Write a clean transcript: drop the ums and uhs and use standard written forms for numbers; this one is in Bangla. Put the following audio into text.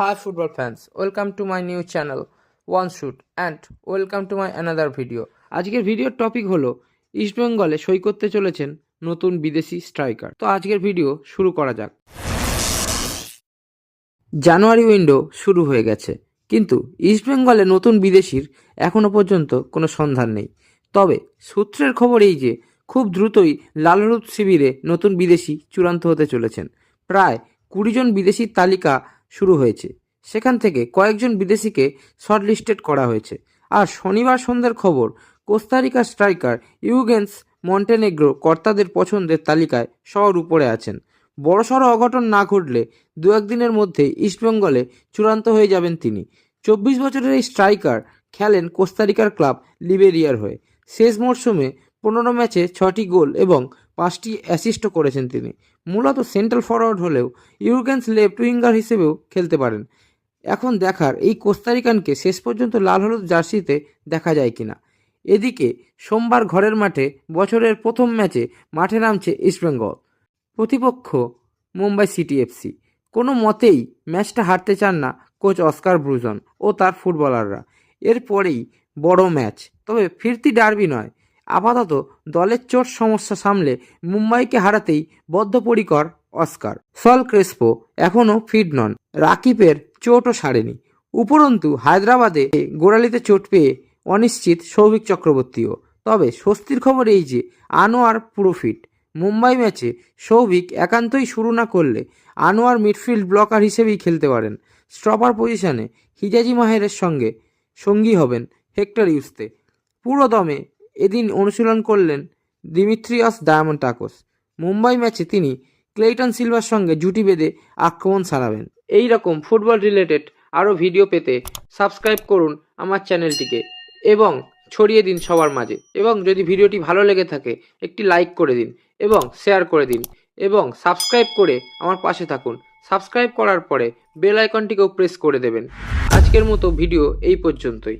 Hi football fans, welcome to my new channel One Shoot and welcome to my another video. আজকের ভিডিওর টপিক হলো ইস্টবেঙ্গলে সই করতে চলেছেন নতুন বিদেশি স্ট্রাইকার। তো আজকের ভিডিও শুরু করা যাক। জানুয়ারি উইন্ডো শুরু হয়ে গেছে, কিন্তু ইস্টবেঙ্গলে নতুন বিদেশির এখনো পর্যন্ত কোনো সন্ধান নেই। তবে সূত্রের খবর এই যে খুব দ্রুতই লাল হলুদ শিবিরে নতুন বিদেশি চূড়ান্ত হতে চলেছেন। প্রায় 20 জন বিদেশির তালিকা শুরু হয়েছে, সেখান থেকে কয়েকজন বিদেশিকে শর্টলিস্টেড করা হয়েছে। আর শনিবার সন্ধ্যার খবর, কোস্টারিকার স্ট্রাইকার ইউগেন্স মন্টেনেগ্রো কর্তাদের পছন্দের তালিকায় সবার উপরে আছেন। বড়সড় অঘটন না ঘটলে দু একদিনের মধ্যে ইস্টবেঙ্গলে চূড়ান্ত হয়ে যাবেন তিনি। 24 বছরের এই স্ট্রাইকার খেলেন কোস্টারিকার ক্লাব লিবেরিয়ার হয়ে। শেষ মরশুমে 15 ম্যাচে 6টি গোল এবং 5টি অ্যাসিস্টও করেছেন তিনি। মূলত সেন্ট্রাল ফরওয়ার্ড হলেও ইউগেন্স লেফট উইঙ্গার হিসেবেও খেলতে পারেন। এখন দেখার এই কোস্টারিকানকে শেষ পর্যন্ত লাল হলুদ জার্সিতে দেখা যায় কিনা। এদিকে সোমবার ঘরের মাঠে বছরের প্রথম ম্যাচে মাঠে নামছে ইস্টবেঙ্গল। প্রতিপক্ষ মুম্বাই সিটি এফসি। কোনো মতেই ম্যাচটা হারতে চান না কোচ অস্কার ব্রুজন ও তার ফুটবলাররা। এরপরেই বড় ম্যাচ, তবে ফিরতি ডার্বি নয়। আপাতত দলের চোট সমস্যা সামলে মুম্বাইকে হারাতেই বদ্ধপরিকর অস্কার। সল ক্রেসপো এখনও ফিট নন, রাকিবের চোটও সারেনি। উপরন্তু হায়দ্রাবাদে গোড়ালিতে চোট পেয়ে অনিশ্চিত সৌভিক চক্রবর্তীও। তবে স্বস্তির খবর এই যে আনোয়ার পুরো ফিট। মুম্বাই ম্যাচে সৌভিক একান্তই শুরু না করলে আনোয়ার মিডফিল্ড ব্লকার হিসেবেই খেলতে পারেন। স্টপার পজিশনে হিজাজি মাহেরের সঙ্গে সঙ্গী হবেন হেক্টর ইউস্তে। পুরো দমে এদিন অনুশীলন করলেন দিমিত্রিয়াস ডায়ামন্টাকোস। মুম্বাই ম্যাচে তিনি ক্লেইটন সিলভার সঙ্গে জুটি বেঁধে আক্রমণ চালাবেন। এই রকম ফুটবল রিলেটেড আরও ভিডিও পেতে সাবস্ক্রাইব করুন আমার চ্যানেলটিকে এবং ছড়িয়ে দিন সবার মাঝে। এবং যদি ভিডিওটি ভালো লেগে থাকে একটি লাইক করে দিন এবং শেয়ার করে দিন এবং সাবস্ক্রাইব করে আমার পাশে থাকুন। সাবস্ক্রাইব করার পরে বেল আইকনটিকেও প্রেস করে দেবেন। আজকের মতো ভিডিও এই পর্যন্তই।